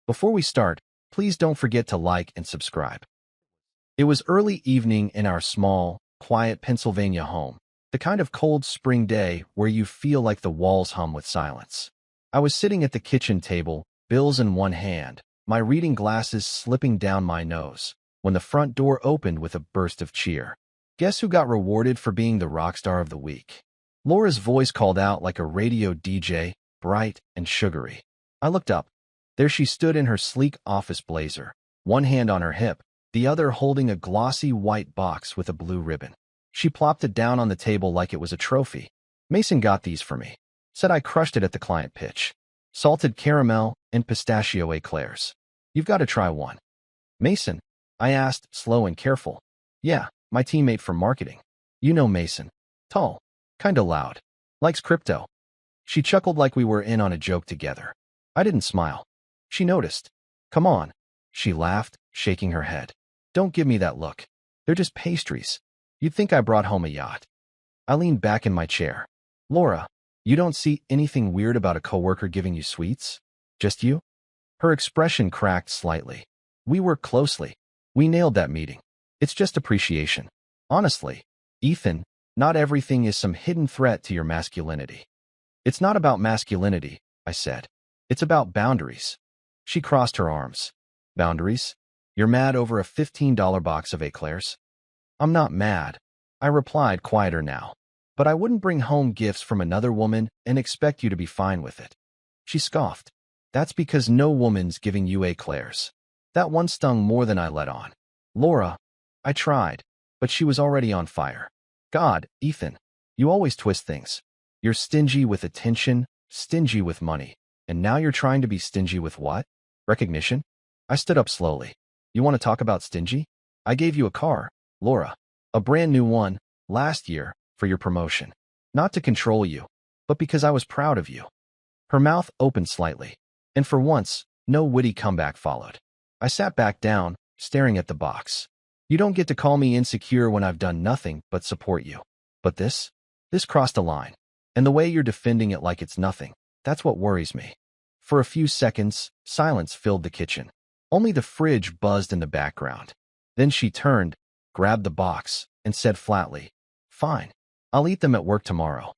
Before we start, please don't forget to like and subscribe. It was early evening in our small, quiet Pennsylvania home, the kind of cold spring day where you feel like the walls hum with silence. I was sitting at the kitchen table, bills in one hand, my reading glasses slipping down my nose, when the front door opened with a burst of cheer. Guess who got rewarded for being the rock star of the week? Laura's voice called out like a radio DJ, bright and sugary. I looked up. There she stood in her sleek office blazer, one hand on her hip, the other holding a glossy white box with a blue ribbon. She plopped it down on the table like it was a trophy. "Mason got these for me," said. I crushed it at the client pitch. "Salted caramel and pistachio eclairs. You've got to try one." "Mason?" I asked, slow and careful. "Yeah, my teammate from marketing. You know Mason. Tall, kinda loud. Likes crypto." She chuckled like we were in on a joke together. I didn't smile. She noticed. "Come on," she laughed, shaking her head. "Don't give me that look. They're just pastries. You'd think I brought home a yacht." I leaned back in my chair. "Laura, you don't see anything weird about a coworker giving you sweets? Just you?" Her expression cracked slightly. "We work closely. We nailed that meeting. It's just appreciation. Honestly, Ethan, not everything is some hidden threat to your masculinity." "It's not about masculinity," I said. "It's about boundaries." She crossed her arms. "Boundaries? You're mad over a $15 box of eclairs?" "I'm not mad," I replied, quieter now. "But I wouldn't bring home gifts from another woman and expect you to be fine with it." She scoffed. "That's because no woman's giving you eclairs." That one stung more than I let on. "Laura," I tried, but she was already on fire. "God, Ethan, you always twist things. You're stingy with attention, stingy with money, and now you're trying to be stingy with what? Recognition?" I stood up slowly. "You want to talk about stingy? I gave you a car, Laura. A brand new one, last year, for your promotion. Not to control you, but because I was proud of you." Her mouth opened slightly, and for once, no witty comeback followed. I sat back down, staring at the box. "You don't get to call me insecure when I've done nothing but support you. But this crossed a line. And the way you're defending it like it's nothing, that's what worries me." For a few seconds, silence filled the kitchen. Only the fridge buzzed in the background. Then she turned, grabbed the box, and said flatly, "Fine. I'll eat them at work tomorrow."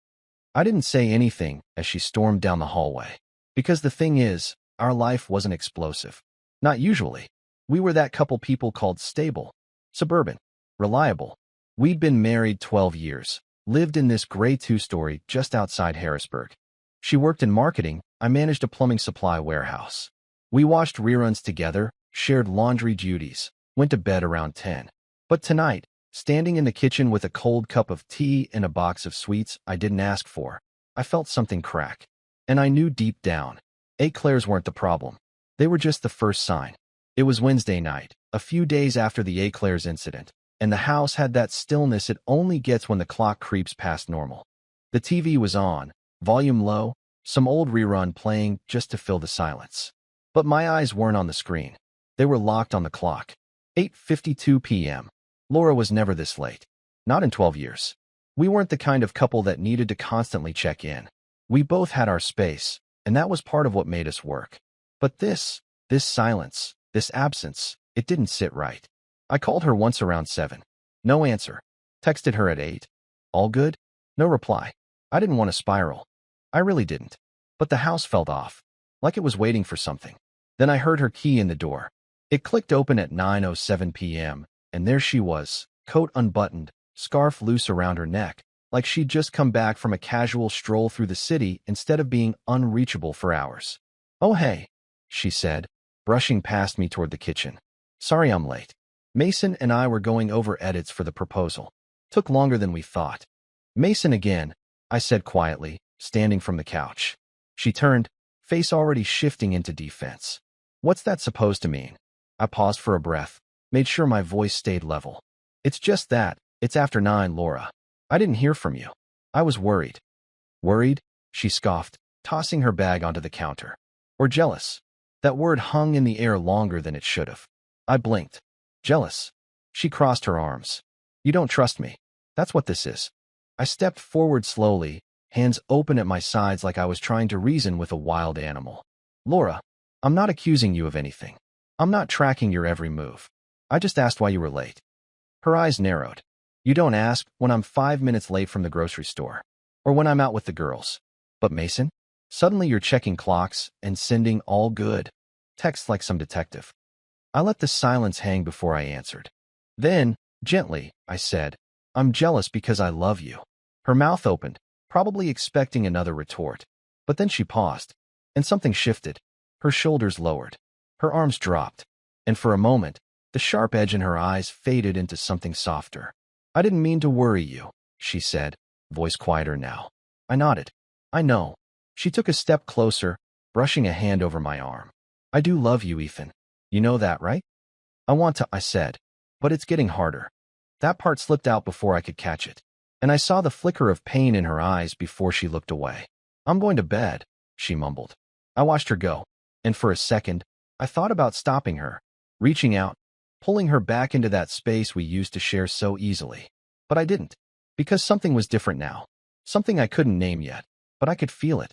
I didn't say anything as she stormed down the hallway. Because the thing is, our life wasn't explosive. Not usually. We were that couple people called stable, suburban, reliable. We'd been married 12 years, lived in this gray two-story just outside Harrisburg. She worked in marketing, I managed a plumbing supply warehouse. We watched reruns together, shared laundry duties, went to bed around 10. But tonight, standing in the kitchen with a cold cup of tea and a box of sweets I didn't ask for, I felt something crack. And I knew deep down, eclairs weren't the problem. They were just the first sign. It was Wednesday night, a few days after the eclairs incident, and the house had that stillness it only gets when the clock creeps past normal. The TV was on, volume low, some old rerun playing just to fill the silence. But my eyes weren't on the screen. They were locked on the clock. 8:52 p.m. Laura was never this late. Not in 12 years. We weren't the kind of couple that needed to constantly check in. We both had our space, and that was part of what made us work. But this silence, this absence, it didn't sit right. I called her once around 7. No answer. Texted her at 8. All good? No reply. I didn't want to spiral. I really didn't. But the house felt off, like it was waiting for something. Then I heard her key in the door. It clicked open at 9:07 p.m., and there she was, coat unbuttoned, scarf loose around her neck, like she'd just come back from a casual stroll through the city instead of being unreachable for hours. "Oh hey," she said, brushing past me toward the kitchen. "Sorry I'm late. Mason and I were going over edits for the proposal. Took longer than we thought." "Mason again," I said quietly, standing from the couch. She turned, face already shifting into defense. "What's that supposed to mean?" I paused for a breath, made sure my voice stayed level. "It's just that, it's after 9, Laura. I didn't hear from you. I was worried." "Worried?" she scoffed, tossing her bag onto the counter. "Or jealous?" That word hung in the air longer than it should have. I blinked. "Jealous?" She crossed her arms. "You don't trust me. That's what this is." I stepped forward slowly, hands open at my sides like I was trying to reason with a wild animal. "Laura, I'm not accusing you of anything. I'm not tracking your every move. I just asked why you were late. Her eyes narrowed. You don't ask when I'm 5 minutes late from the grocery store, or when I'm out with the girls. But Mason, suddenly you're checking clocks and sending all good texts like some detective. I let the silence hang before I answered. Then, gently, I said, I'm jealous because I love you. Her mouth opened, probably expecting another retort. But then she paused, and something shifted. Her shoulders lowered. Her arms dropped. And for a moment, the sharp edge in her eyes faded into something softer. I didn't mean to worry you, she said, voice quieter now. I nodded. I know. She took a step closer, brushing a hand over my arm. I do love you, Ethan. You know that, right? I want to, I said. But it's getting harder. That part slipped out before I could catch it. And I saw the flicker of pain in her eyes before she looked away. I'm going to bed, she mumbled. I watched her go. And for a second, I thought about stopping her, reaching out, pulling her back into that space we used to share so easily. But I didn't, because something was different now. Something I couldn't name yet, but I could feel it.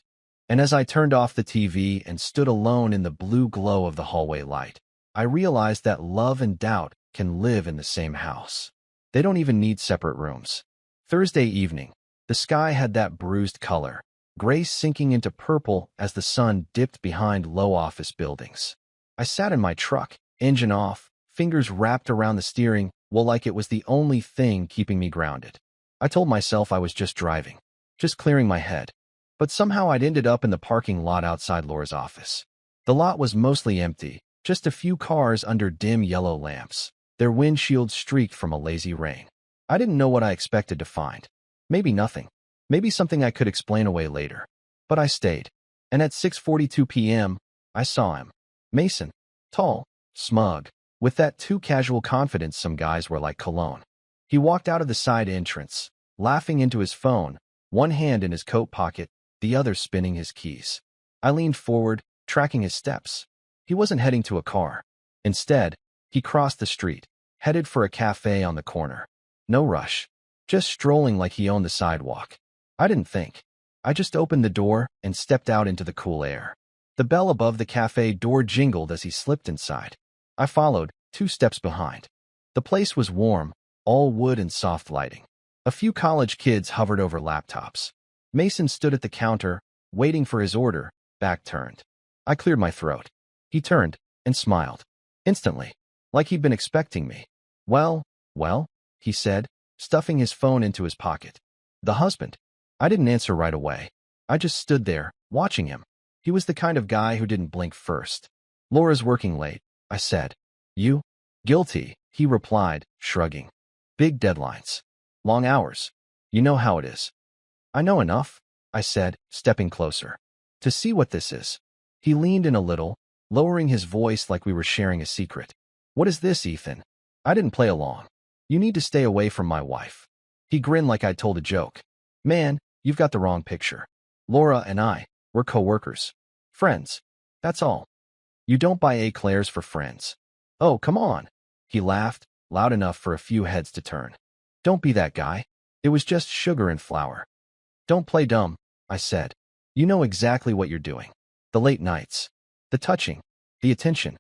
And as I turned off the TV and stood alone in the blue glow of the hallway light, I realized that love and doubt can live in the same house. They don't even need separate rooms. Thursday evening, the sky had that bruised color, gray sinking into purple as the sun dipped behind low office buildings. I sat in my truck, engine off, fingers wrapped around the steering wheel like it was the only thing keeping me grounded. I told myself I was just driving, just clearing my head. But somehow I'd ended up in the parking lot outside Laura's office. The lot was mostly empty, just a few cars under dim yellow lamps, their windshields streaked from a lazy rain. I didn't know what I expected to find. Maybe nothing. Maybe something I could explain away later. But I stayed. And at 6:42 p.m., I saw him. Mason. Tall. Smug. With that too casual confidence some guys were like cologne. He walked out of the side entrance, laughing into his phone, one hand in his coat pocket, the other spinning his keys. I leaned forward, tracking his steps. He wasn't heading to a car. Instead, he crossed the street, headed for a cafe on the corner. No rush. Just strolling like he owned the sidewalk. I didn't think. I just opened the door and stepped out into the cool air. The bell above the cafe door jingled as he slipped inside. I followed, 2 steps behind. The place was warm, all wood and soft lighting. A few college kids hovered over laptops. Mason stood at the counter, waiting for his order, back turned. I cleared my throat. He turned and smiled. Instantly, like he'd been expecting me. Well, he said, stuffing his phone into his pocket. The husband. I didn't answer right away. I just stood there, watching him. He was the kind of guy who didn't blink first. Laura's working late, I said. You? Guilty, he replied, shrugging. Big deadlines. Long hours. You know how it is. I know enough, I said, stepping closer. To see what this is. He leaned in a little, lowering his voice like we were sharing a secret. What is this, Ethan? I didn't play along. You need to stay away from my wife. He grinned like I'd told a joke. Man, you've got the wrong picture. Laura and I, we're co-workers. Friends. That's all. You don't buy eclairs for friends. Oh, come on. He laughed, loud enough for a few heads to turn. Don't be that guy. It was just sugar and flour. Don't play dumb, I said. You know exactly what you're doing. The late nights. The touching. The attention.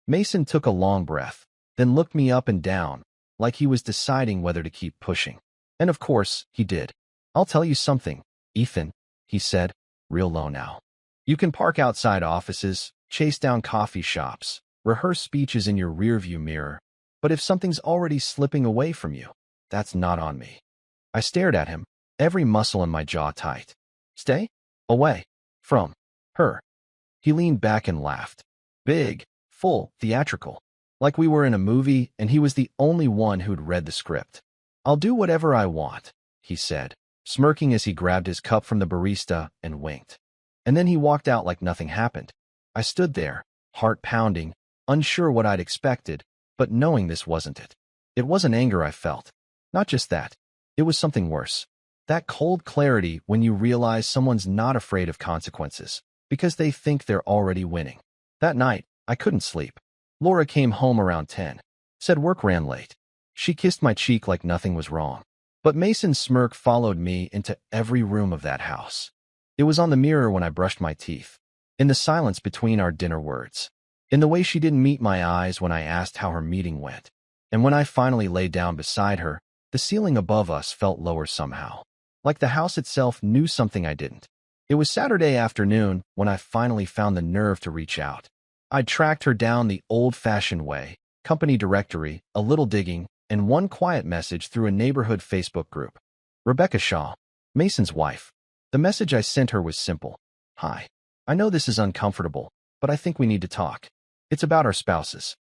Mason took a long breath, then looked me up and down, like he was deciding whether to keep pushing. And of course, he did. I'll tell you something, Ethan, he said, real low now. You can park outside offices, chase down coffee shops, rehearse speeches in your rearview mirror, but if something's already slipping away from you, that's not on me. I stared at him, every muscle in my jaw tight. Stay? Away. From. Her. He leaned back and laughed. Big, full, theatrical. Like we were in a movie and he was the only one who'd read the script. I'll do whatever I want, he said, smirking as he grabbed his cup from the barista and winked. And then he walked out like nothing happened. I stood there, heart pounding, unsure what I'd expected, but knowing this wasn't it. It wasn't anger I felt. Not just that. It was something worse. That cold clarity when you realize someone's not afraid of consequences, because they think they're already winning. That night, I couldn't sleep. Laura came home around 10. Said work ran late. She kissed my cheek like nothing was wrong. But Mason's smirk followed me into every room of that house. It was on the mirror when I brushed my teeth. in the silence between our dinner words, in the way she didn't meet my eyes when I asked how her meeting went. And when I finally lay down beside her, the ceiling above us felt lower somehow, like the house itself knew something I didn't. It was Saturday afternoon when I finally found the nerve to reach out. I'd tracked her down the old-fashioned way, company directory, a little digging, and one quiet message through a neighborhood Facebook group. Rebecca Shaw, Mason's wife. The message I sent her was simple. Hi. I know this is uncomfortable, but I think we need to talk. It's about our spouses.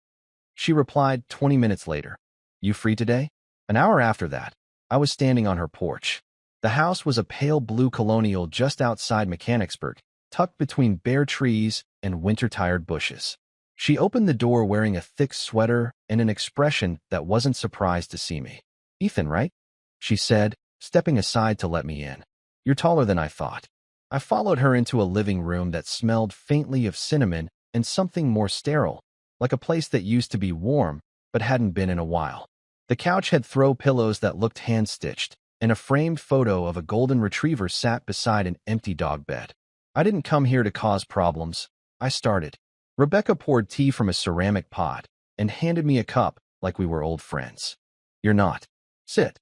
She replied 20 minutes later. You free today? An hour after that, I was standing on her porch. The house was a pale blue colonial just outside Mechanicsburg, tucked between bare trees and winter-tired bushes. She opened the door wearing a thick sweater and an expression that wasn't surprised to see me. Ethan, right? She said, stepping aside to let me in. You're taller than I thought. I followed her into a living room that smelled faintly of cinnamon and something more sterile, like a place that used to be warm but hadn't been in a while. The couch had throw pillows that looked hand-stitched, and a framed photo of a golden retriever sat beside an empty dog bed. I didn't come here to cause problems. I started. Rebecca poured tea from a ceramic pot and handed me a cup like we were old friends. You're not. Sit.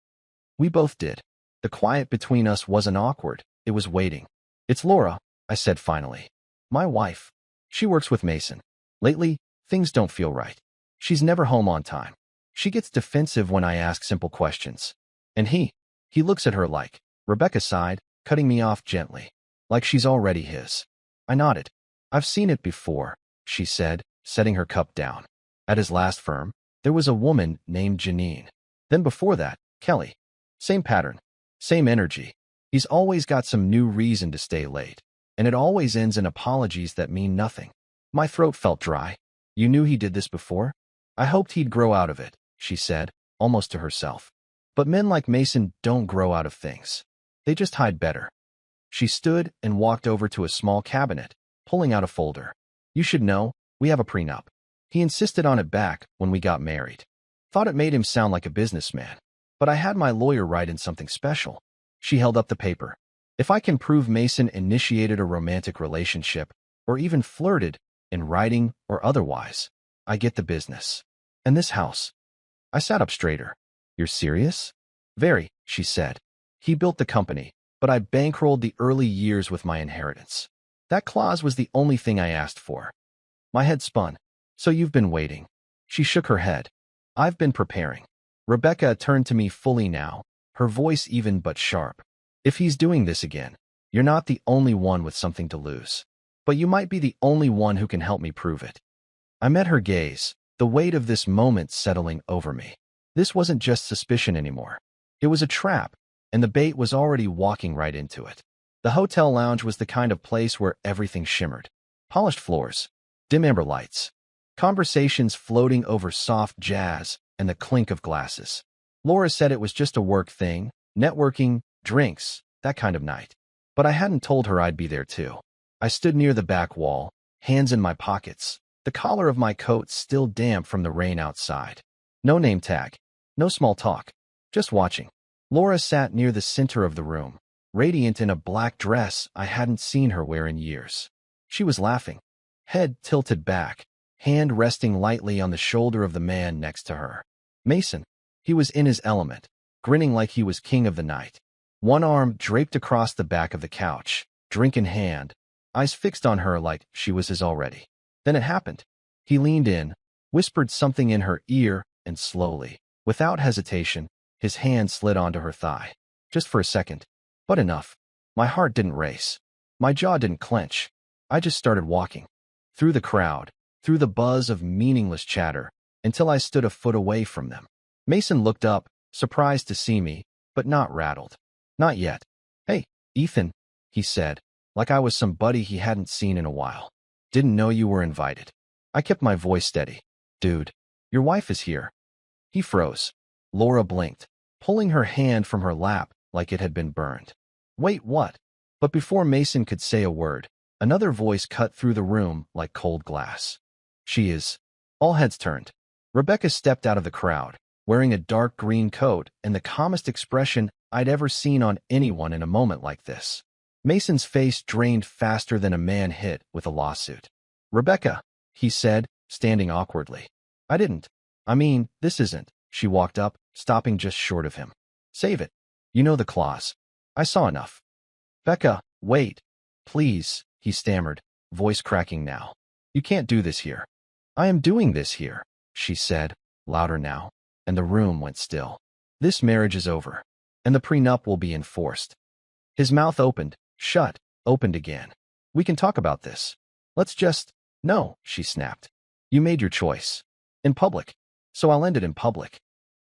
We both did. The quiet between us wasn't awkward. It was waiting. It's Laura, I said finally. My wife. She works with Mason. Lately, things don't feel right. She's never home on time. She gets defensive when I ask simple questions. And he looks at her like, Rebecca sighed, cutting me off gently, like she's already his. I nodded. I've seen it before, she said, setting her cup down. At his last firm, there was a woman named Janine. Then before that, Qley. Same pattern, same energy. He's always got some new reason to stay late, and it always ends in apologies that mean nothing. My throat felt dry. You knew he did this before? I hoped he'd grow out of it, she said, almost to herself. But men like Mason don't grow out of things. They just hide better. She stood and walked over to a small cabinet, pulling out a folder. You should know, we have a prenup. He insisted on it back when we got married. Thought it made him sound like a businessman. But I had my lawyer write in something special. She held up the paper. If I can prove Mason initiated a romantic relationship, or even flirted, in writing or otherwise, I get the business. And this house. I sat up straighter. You're serious? Very, she said. He built the company, but I bankrolled the early years with my inheritance. That clause was the only thing I asked for. My head spun. So you've been waiting. She shook her head. I've been preparing. Rebecca turned to me fully now, her voice even but sharp. If he's doing this again, you're not the only one with something to lose. But you might be the only one who can help me prove it. I met her gaze, the weight of this moment settling over me. This wasn't just suspicion anymore. It was a trap, and the bait was already walking right into it. The hotel lounge was the kind of place where everything shimmered. Polished floors, dim amber lights, conversations floating over soft jazz, and the clink of glasses. Laura said it was just a work thing, networking, drinks, that kind of night. But I hadn't told her I'd be there too. I stood near the back wall, hands in my pockets, the collar of my coat still damp from the rain outside. No name tag. No small talk, just watching. Laura sat near the center of the room, radiant in a black dress I hadn't seen her wear in years. She was laughing, head tilted back, hand resting lightly on the shoulder of the man next to her. Mason. He was in his element, grinning like he was king of the night. One arm draped across the back of the couch, drink in hand, eyes fixed on her like she was his already. Then it happened. He leaned in, whispered something in her ear, and slowly, without hesitation, his hand slid onto her thigh. Just for a second. But enough. My heart didn't race. My jaw didn't clench. I just started walking. Through the crowd, through the buzz of meaningless chatter, until I stood a foot away from them. Mason looked up, surprised to see me, but not rattled. Not yet. Hey, Ethan, he said, like I was somebody he hadn't seen in a while. Didn't know you were invited. I kept my voice steady. Dude, your wife is here. He froze. Laura blinked, pulling her hand from her lap like it had been burned. Wait, what? But before Mason could say a word, another voice cut through the room like cold glass. She is. All heads turned. Rebecca stepped out of the crowd, wearing a dark green coat and the calmest expression I'd ever seen on anyone in a moment like this. Mason's face drained faster than a man hit with a lawsuit. "Rebecca," he said, standing awkwardly. This isn't." She walked up, stopping just short of him. "Save it. You know the clause. I saw enough." "Becca, wait. Please," he stammered, voice cracking now. "You can't do this here." "I am doing this here," she said, louder now, and the room went still. "This marriage is over, and the prenup will be enforced." His mouth opened, shut, opened again. "We can talk about this. Let's just—" "No," she snapped. "You made your choice. In public. So I'll end it in public."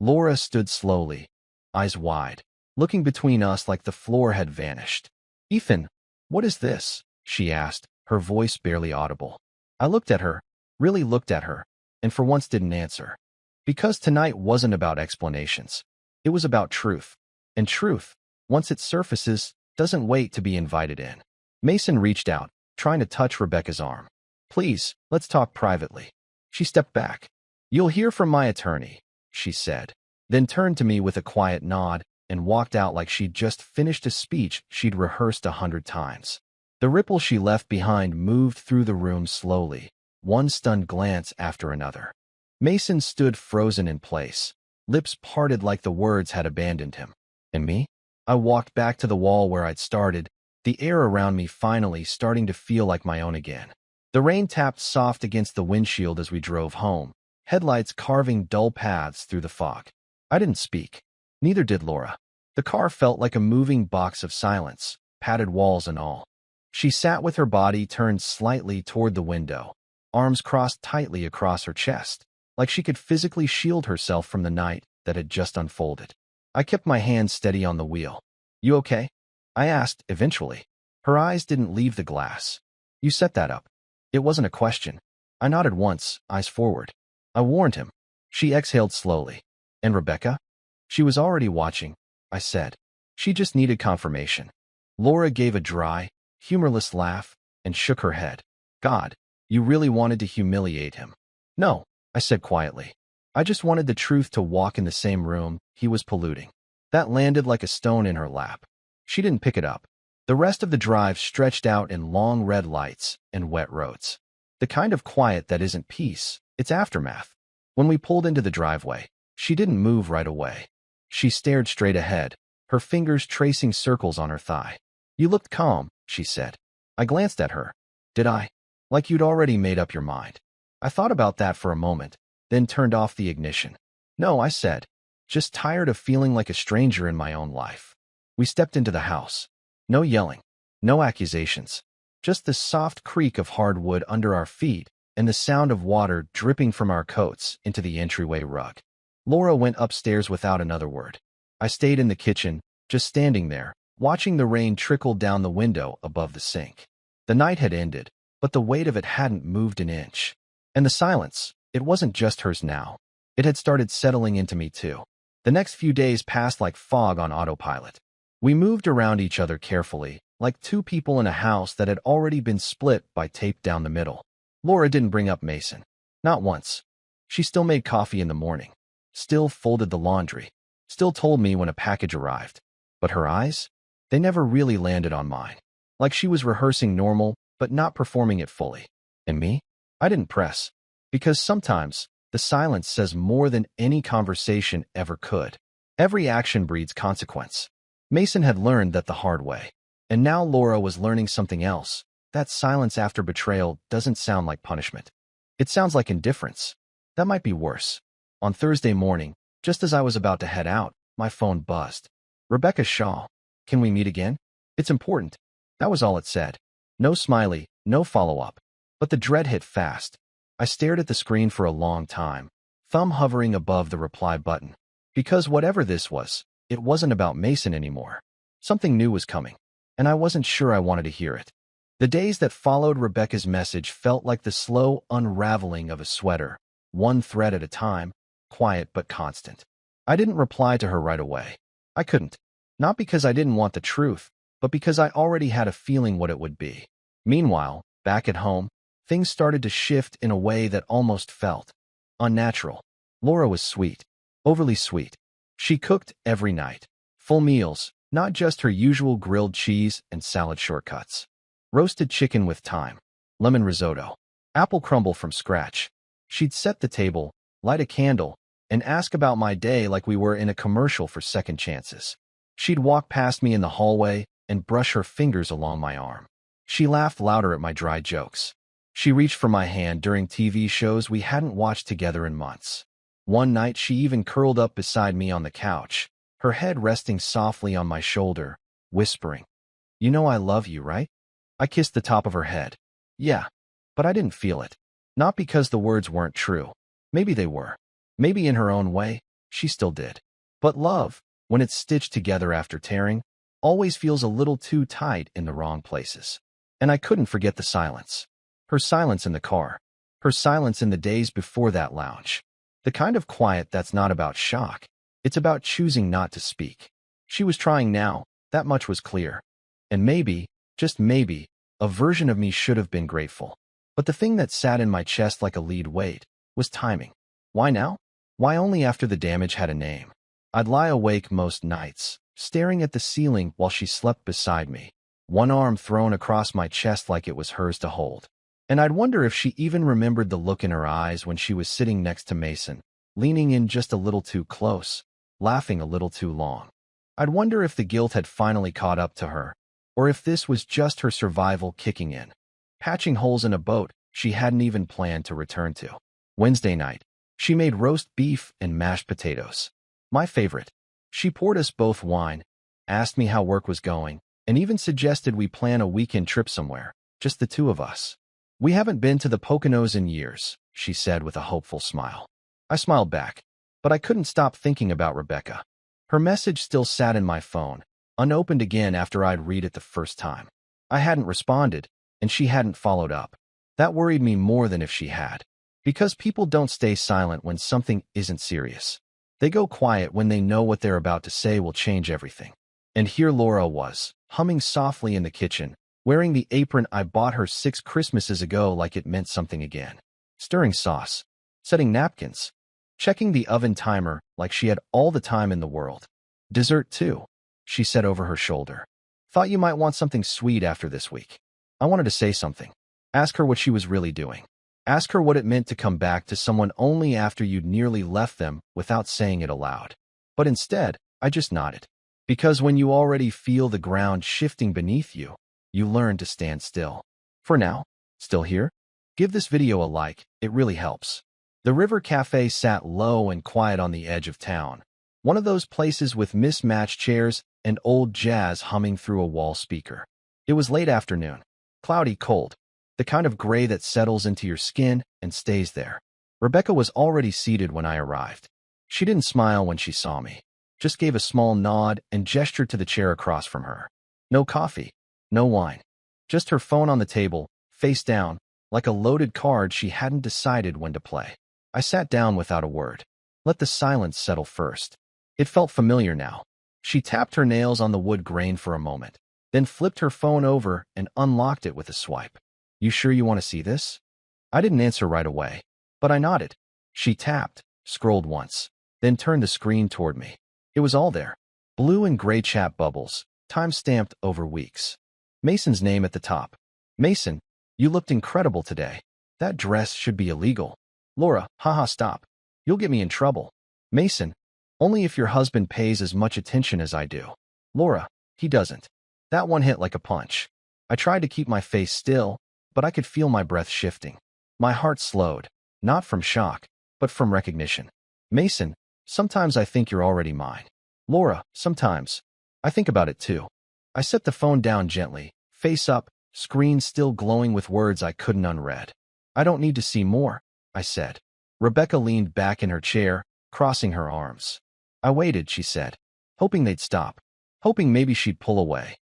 Laura stood slowly, eyes wide, looking between us like the floor had vanished. "Ethan, what is this?" she asked, her voice barely audible. I looked at her, really looked at her, and for once didn't answer. Because tonight wasn't about explanations. It was about truth. And truth, once it surfaces, doesn't wait to be invited in. Mason reached out, trying to touch Rebecca's arm. "Please, let's talk privately." She stepped back. "You'll hear from my attorney," she said, then turned to me with a quiet nod and walked out like she'd just finished a speech she'd rehearsed 100 times. The ripple she left behind moved through the room slowly, one stunned glance after another. Mason stood frozen in place, lips parted like the words had abandoned him. And me? I walked back to the wall where I'd started, the air around me finally starting to feel like my own again. The rain tapped soft against the windshield as we drove home, headlights carving dull paths through the fog. I didn't speak. Neither did Laura. The car felt like a moving box of silence, padded walls and all. She sat with her body turned slightly toward the window, arms crossed tightly across her chest, like she could physically shield herself from the night that had just unfolded. I kept my hand steady on the wheel. "You okay?" I asked, eventually. Her eyes didn't leave the glass. "You set that up." It wasn't a question. I nodded once, eyes forward. I warned him. She exhaled slowly. "And Rebecca?" "She was already watching," I said. "She just needed confirmation." Laura gave a dry, humorless laugh and shook her head. "God, you really wanted to humiliate him." "No," I said quietly. "I just wanted the truth to walk in the same room he was polluting." That landed like a stone in her lap. She didn't pick it up. The rest of the drive stretched out in long red lights and wet roads. The kind of quiet that isn't peace, it's aftermath. When we pulled into the driveway, she didn't move right away. She stared straight ahead, her fingers tracing circles on her thigh. "You looked calm," she said. I glanced at her. "Did I? Like you'd already made up your mind." I thought about that for a moment, then turned off the ignition. "No," I said. "Just tired of feeling like a stranger in my own life." We stepped into the house. No yelling, no accusations, just the soft creak of hardwood under our feet and the sound of water dripping from our coats into the entryway rug. Laura went upstairs without another word. I stayed in the kitchen, just standing there, watching the rain trickle down the window above the sink. The night had ended, but the weight of it hadn't moved an inch. And the silence, it wasn't just hers now. It had started settling into me too. The next few days passed like fog on autopilot. We moved around each other carefully, like two people in a house that had already been split by tape down the middle. Laura didn't bring up Mason. Not once. She still made coffee in the morning, still folded the laundry, still told me when a package arrived. But her eyes? They never really landed on mine. Like she was rehearsing normal, but not performing it fully. And me? I didn't press. Because sometimes, the silence says more than any conversation ever could. Every action breeds consequence. Mason had learned that the hard way. And now Laura was learning something else. That silence after betrayal doesn't sound like punishment. It sounds like indifference. That might be worse. On Thursday morning, just as I was about to head out, my phone buzzed. "Rebecca Shaw, can we meet again? It's important." That was all it said. No smiley, no follow-up. But the dread hit fast. I stared at the screen for a long time, thumb hovering above the reply button. Because whatever this was, it wasn't about Mason anymore. Something new was coming, and I wasn't sure I wanted to hear it. The days that followed Rebecca's message felt like the slow unraveling of a sweater, one thread at a time, quiet but constant. I didn't reply to her right away. I couldn't. Not because I didn't want the truth, but because I already had a feeling what it would be. Meanwhile, back at home, things started to shift in a way that almost felt unnatural. Laura was sweet, overly sweet. She cooked every night. Full meals, Not just her usual grilled cheese and salad shortcuts. Roasted chicken with thyme, lemon risotto, apple crumble from scratch. She'd set the table, light a candle, and ask about my day like we were in a commercial for second chances. She'd walk past me in the hallway and brush her fingers along my arm. She laughed louder at my dry jokes. She reached for my hand during TV shows we hadn't watched together in months. One night she even curled up beside me on the couch, her head resting softly on my shoulder, whispering, "You know I love you, right?" I kissed the top of her head. Yeah, but I didn't feel it. Not because the words weren't true. Maybe they were. Maybe in her own way, she still did. But love, when it's stitched together after tearing, always feels a little too tight in the wrong places. And I couldn't forget the silence. Her silence in the car. Her silence in the days before that lounge. The kind of quiet that's not about shock. It's about choosing not to speak. She was trying now, that much was clear. And maybe, just maybe, a version of me should have been grateful. But the thing that sat in my chest like a lead weight was timing. Why now? Why only after the damage had a name? I'd lie awake most nights, staring at the ceiling while she slept beside me, one arm thrown across my chest like it was hers to hold. And I'd wonder if she even remembered the look in her eyes when she was sitting next to Mason, leaning in just a little too close, laughing a little too long. I'd wonder if the guilt had finally caught up to her, or if this was just her survival kicking in, patching holes in a boat she hadn't even planned to return to. Wednesday night, she made roast beef and mashed potatoes. My favorite. She poured us both wine, asked me how work was going, and even suggested we plan a weekend trip somewhere, just the two of us. We haven't been to the Poconos in years, she said with a hopeful smile. I smiled back, but I couldn't stop thinking about Rebecca. Her message still sat in my phone, unopened again after I'd read it the first time. I hadn't responded, and she hadn't followed up. That worried me more than if she had. Because people don't stay silent when something isn't serious. They go quiet when they know what they're about to say will change everything. And here Laura was, humming softly in the kitchen, wearing the apron I bought her 6 Christmases ago like it meant something again. Stirring sauce, setting napkins, checking the oven timer like she had all the time in the world. Dessert too, she said over her shoulder. Thought you might want something sweet after this week. I wanted to say something. Ask her what she was really doing. Ask her what it meant to come back to someone only after you'd nearly left them without saying it aloud. But instead, I just nodded. Because when you already feel the ground shifting beneath you, you learn to stand still. For now, still here? Give this video a like, it really helps. The River Cafe sat low and quiet on the edge of town. One of those places with mismatched chairs and old jazz humming through a wall speaker. It was late afternoon. Cloudy cold. The kind of gray that settles into your skin and stays there. Rebecca was already seated when I arrived. She didn't smile when she saw me, just gave a small nod and gestured to the chair across from her. No coffee, no wine, just her phone on the table, face down, like a loaded card she hadn't decided when to play. I sat down without a word. Let the silence settle first. It felt familiar now. She tapped her nails on the wood grain for a moment, then flipped her phone over and unlocked it with a swipe. You sure you want to see this? I didn't answer right away, but I nodded. She tapped, scrolled once, then turned the screen toward me. It was all there. Blue and gray chat bubbles, time-stamped over weeks. Mason's name at the top. Mason, you looked incredible today. That dress should be illegal. Laura, haha, stop. You'll get me in trouble. Mason, only if your husband pays as much attention as I do. Laura, he doesn't. That one hit like a punch. I tried to keep my face still, but I could feel my breath shifting. My heart slowed, not from shock, but from recognition. Mason, sometimes I think you're already mine. Laura, sometimes. I think about it too. I set the phone down gently, face up, screen still glowing with words I couldn't unread. I don't need to see more, I said. Rebecca leaned back in her chair, crossing her arms. I waited, she said, hoping they'd stop, hoping maybe she'd pull away.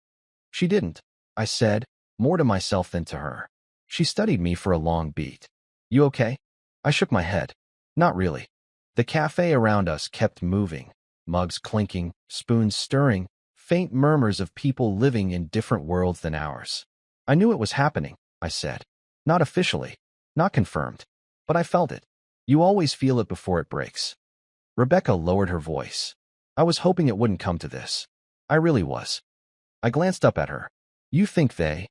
She didn't, I said, more to myself than to her. She studied me for a long beat. You okay? I shook my head. Not really. The cafe around us kept moving, mugs clinking, spoons stirring, faint murmurs of people living in different worlds than ours. I knew it was happening, I said. Not officially, not confirmed, but I felt it. You always feel it before it breaks. Rebecca lowered her voice. I was hoping it wouldn't come to this. I really was. I glanced up at her. You think they?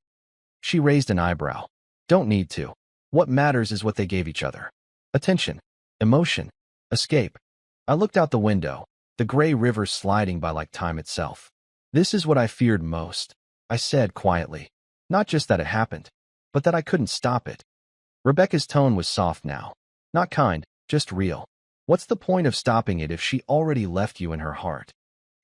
She raised an eyebrow. Don't need to. What matters is what they gave each other. Attention, emotion, escape. I looked out the window, the gray river sliding by like time itself. This is what I feared most, I said quietly. Not just that it happened, but that I couldn't stop it. Rebecca's tone was soft now. Not kind, just real. What's the point of stopping it if she already left you in her heart?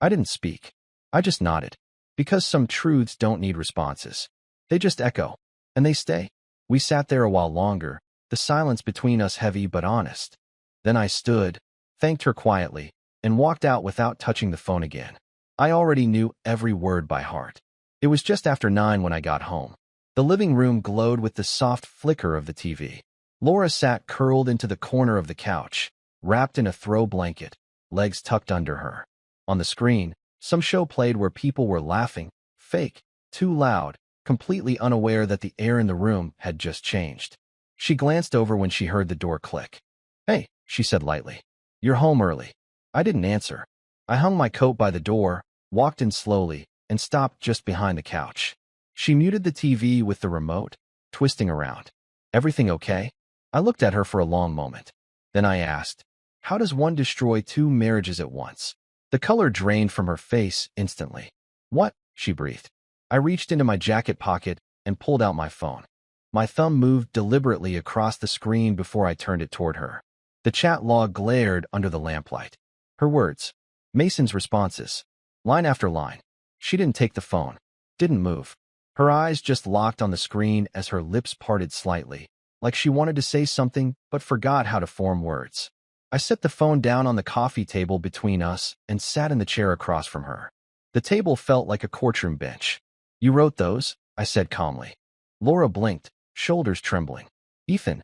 I didn't speak. I just nodded. Because some truths don't need responses. They just echo. And they stay. We sat there a while longer, the silence between us heavy but honest. Then I stood, thanked her quietly, and walked out without touching the phone again. I already knew every word by heart. It was just after 9 when I got home. The living room glowed with the soft flicker of the TV. Laura sat curled into the corner of the couch, wrapped in a throw blanket, legs tucked under her. On the screen, some show played where people were laughing, fake, too loud, completely unaware that the air in the room had just changed. She glanced over when she heard the door click. Hey, she said lightly. You're home early. I didn't answer. I hung my coat by the door, walked in slowly, and stopped just behind the couch. She muted the TV with the remote, twisting around. Everything okay? I looked at her for a long moment. Then I asked, how does one destroy 2 marriages at once? The color drained from her face instantly. What? She breathed. I reached into my jacket pocket and pulled out my phone. My thumb moved deliberately across the screen before I turned it toward her. The chat log glared under the lamplight. Her words. Mason's responses. Line after line. She didn't take the phone. Didn't move. Her eyes just locked on the screen as her lips parted slightly, like she wanted to say something but forgot how to form words. I set the phone down on the coffee table between us and sat in the chair across from her. The table felt like a courtroom bench. You wrote those? I said calmly. Laura blinked, shoulders trembling. Ethan.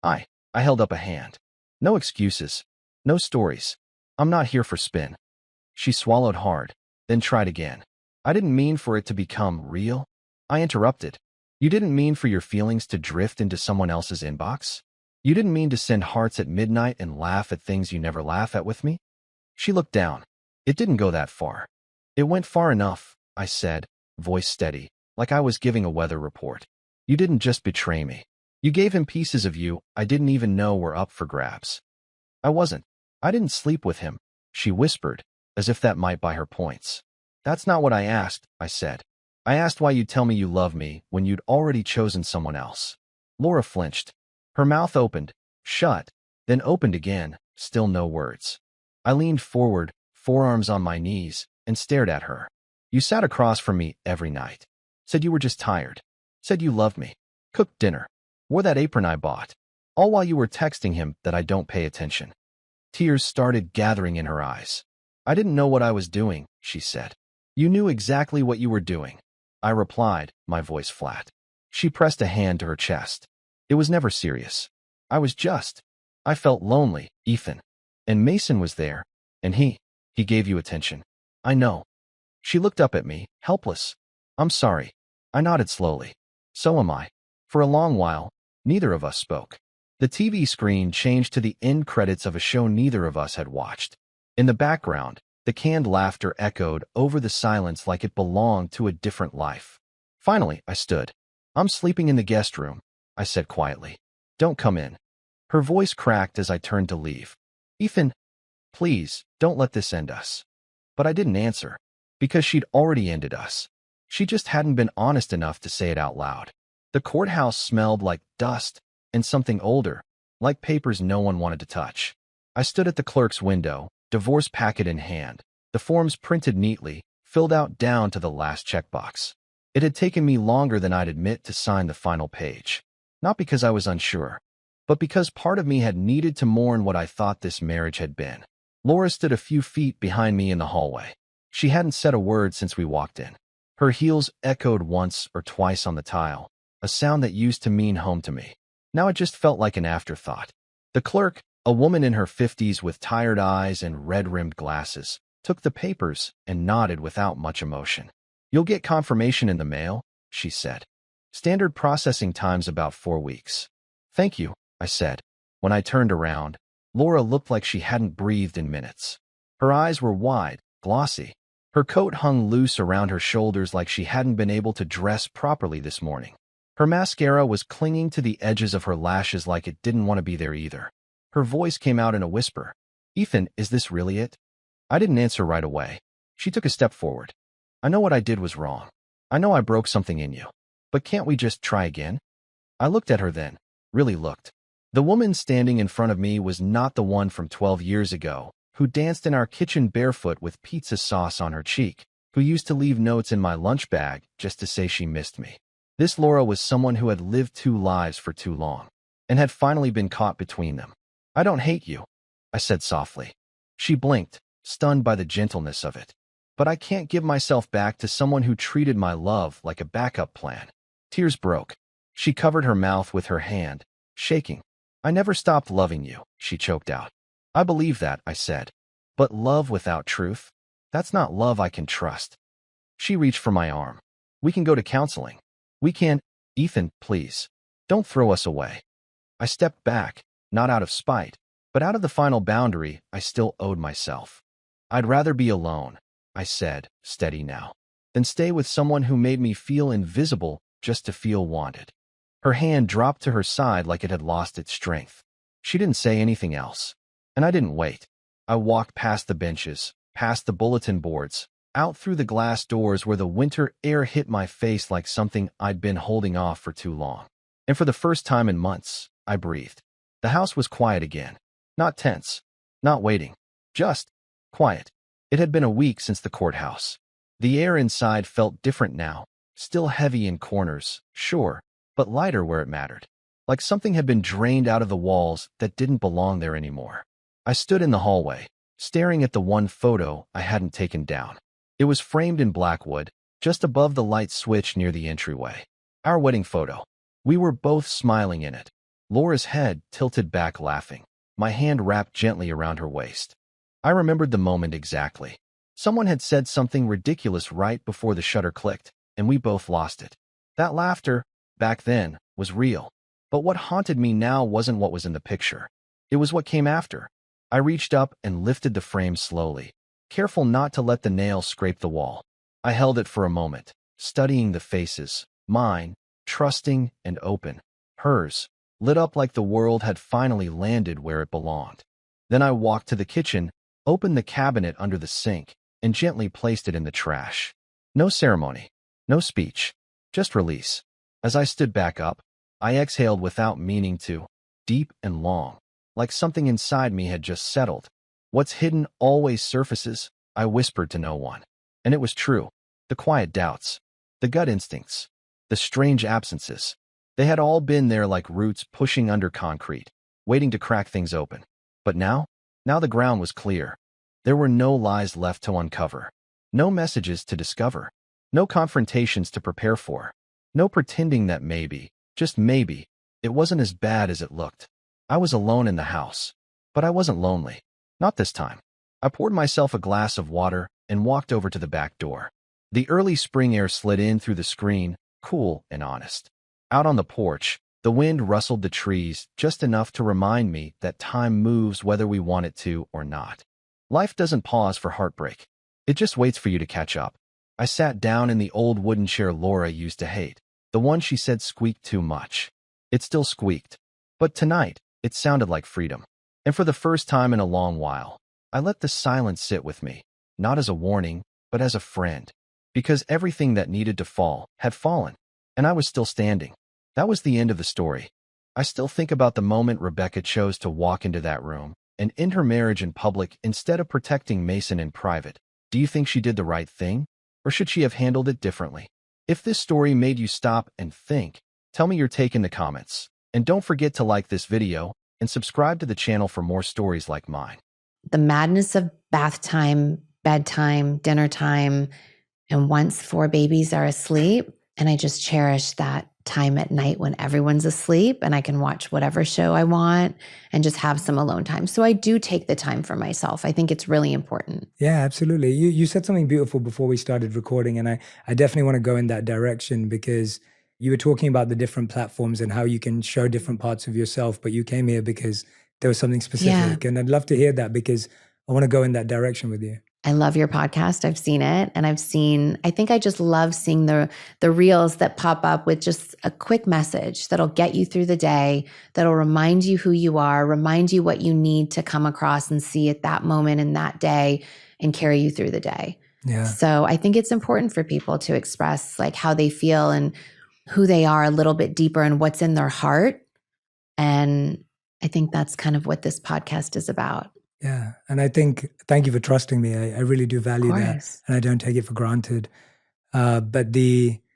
I held up a hand. No excuses. No stories. I'm not here for spin. She swallowed hard, then tried again. I didn't mean for it to become real. I interrupted. You didn't mean for your feelings to drift into someone else's inbox? You didn't mean to send hearts at midnight and laugh at things you never laugh at with me? She looked down. It didn't go that far. It went far enough, I said, voice steady, like I was giving a weather report. You didn't just betray me. You gave him pieces of you I didn't even know were up for grabs. I wasn't. I didn't sleep with him, she whispered, as if that might buy her points. That's not what I asked, I said. I asked why you'd tell me you love me when you'd already chosen someone else. Laura flinched. Her mouth opened, shut, then opened again, still no words. I leaned forward, forearms on my knees, and stared at her. You sat across from me every night. Said you were just tired. Said you loved me. Cooked dinner. Wore that apron I bought. All while you were texting him that I don't pay attention. Tears started gathering in her eyes. I didn't know what I was doing, she said. You knew exactly what you were doing. I replied, my voice flat. She pressed a hand to her chest. It was never serious. I felt lonely, Ethan. And Mason was there. And he gave you attention. I know. She looked up at me, helpless. I'm sorry. I nodded slowly. So am I. For a long while, neither of us spoke. The TV screen changed to the end credits of a show neither of us had watched. In the background, the canned laughter echoed over the silence like it belonged to a different life. Finally, I stood. I'm sleeping in the guest room, I said quietly. Don't come in. Her voice cracked as I turned to leave. Ethan, please, don't let this end us. But I didn't answer, because she'd already ended us. She just hadn't been honest enough to say it out loud. The courthouse smelled like dust and something older, like papers no one wanted to touch. I stood at the clerk's window, divorce packet in hand, the forms printed neatly, filled out down to the last checkbox. It had taken me longer than I'd admit to sign the final page. Not because I was unsure, but because part of me had needed to mourn what I thought this marriage had been. Laura stood a few feet behind me in the hallway. She hadn't said a word since we walked in. Her heels echoed once or twice on the tile, a sound that used to mean home to me. Now it just felt like an afterthought. The clerk, a woman in her 50s with tired eyes and red-rimmed glasses, took the papers and nodded without much emotion. You'll get confirmation in the mail, she said. Standard processing time's about 4 weeks. Thank you, I said. When I turned around, Laura looked like she hadn't breathed in minutes. Her eyes were wide, glossy. Her coat hung loose around her shoulders like she hadn't been able to dress properly this morning. Her mascara was clinging to the edges of her lashes like it didn't want to be there either. Her voice came out in a whisper. "Ethan, is this really it?" I didn't answer right away. She took a step forward. "I know what I did was wrong. I know I broke something in you. But can't we just try again?" I looked at her then. Really looked. The woman standing in front of me was not the one from 12 years ago, who danced in our kitchen barefoot with pizza sauce on her cheek, who used to leave notes in my lunch bag just to say she missed me. This Laura was someone who had lived two lives for too long, and had finally been caught between them. "I don't hate you," I said softly. She blinked, stunned by the gentleness of it. "But I can't give myself back to someone who treated my love like a backup plan." Tears broke. She covered her mouth with her hand, shaking. "I never stopped loving you," she choked out. "I believe that," I said. "But love without truth? That's not love I can trust." She reached for my arm. "We can go to counseling. We can—" "Ethan, please. Don't throw us away." I stepped back, not out of spite, but out of the final boundary I still owed myself. "I'd rather be alone," I said, steady now, "than stay with someone who made me feel invisible just to feel wanted." Her hand dropped to her side like it had lost its strength. She didn't say anything else, and I didn't wait. I walked past the benches, past the bulletin boards, out through the glass doors where the winter air hit my face like something I'd been holding off for too long. And for the first time in months, I breathed. The house was quiet again. Not tense, not waiting, just quiet. It had been a week since the courthouse. The air inside felt different now, still heavy in corners, sure, but lighter where it mattered. Like something had been drained out of the walls that didn't belong there anymore. I stood in the hallway, staring at the one photo I hadn't taken down. It was framed in blackwood, just above the light switch near the entryway. Our wedding photo. We were both smiling in it. Laura's head tilted back laughing, my hand wrapped gently around her waist. I remembered the moment exactly. Someone had said something ridiculous right before the shutter clicked, and we both lost it. That laughter, back then, was real. But what haunted me now wasn't what was in the picture. It was what came after. I reached up and lifted the frame slowly, careful not to let the nail scrape the wall. I held it for a moment, studying the faces, mine, trusting and open, hers, lit up like the world had finally landed where it belonged. Then I walked to the kitchen, opened the cabinet under the sink, and gently placed it in the trash. No ceremony, no speech, just release. As I stood back up, I exhaled without meaning to, deep and long, like something inside me had just settled. "What's hidden always surfaces," I whispered to no one. And it was true. The quiet doubts, the gut instincts, the strange absences. They had all been there like roots pushing under concrete, waiting to crack things open. But now the ground was clear. There were no lies left to uncover, no messages to discover, no confrontations to prepare for, no pretending that maybe, just maybe, it wasn't as bad as it looked. I was alone in the house, but I wasn't lonely. Not this time. I poured myself a glass of water and walked over to the back door. The early spring air slid in through the screen, cool and honest. Out on the porch, the wind rustled the trees just enough to remind me that time moves whether we want it to or not. Life doesn't pause for heartbreak. It just waits for you to catch up. I sat down in the old wooden chair Laura used to hate, the one she said squeaked too much. It still squeaked, but tonight, it sounded like freedom. And for the first time in a long while, I let the silence sit with me, not as a warning, but as a friend. Because everything that needed to fall had fallen, and I was still standing. That was the end of the story. I still think about the moment Rebecca chose to walk into that room and end her marriage in public instead of protecting Mason in private. Do you think she did the right thing, or should she have handled it differently? If this story made you stop and think, tell me your take in the comments. And don't forget to like this video and subscribe to the channel for more stories like mine. The madness of bath time, bedtime, dinner time, and once 4 babies are asleep, and I just cherish that time at night when everyone's asleep and I can watch whatever show I want and just have some alone time. So I do take the time for myself. I think it's really important. Yeah, absolutely. You said something beautiful before we started recording, and I definitely want to go in that direction because you were talking about the different platforms and how you can show different parts of yourself, but you came here because there was something specific. And I'd love to hear that because I want to go in that direction with you. I love your podcast. I've seen it, and I think I just love seeing the reels that pop up with just a quick message that'll get you through the day, that'll remind you who you are, remind you what you need to come across and see at that moment in that day, and carry you through the day. Yeah. So I think it's important for people to express like how they feel and who they are a little bit deeper and what's in their heart. And I think that's kind of what this podcast is about. Yeah. And I think, thank you for trusting me. I really do value that. And I don't take it for granted. But the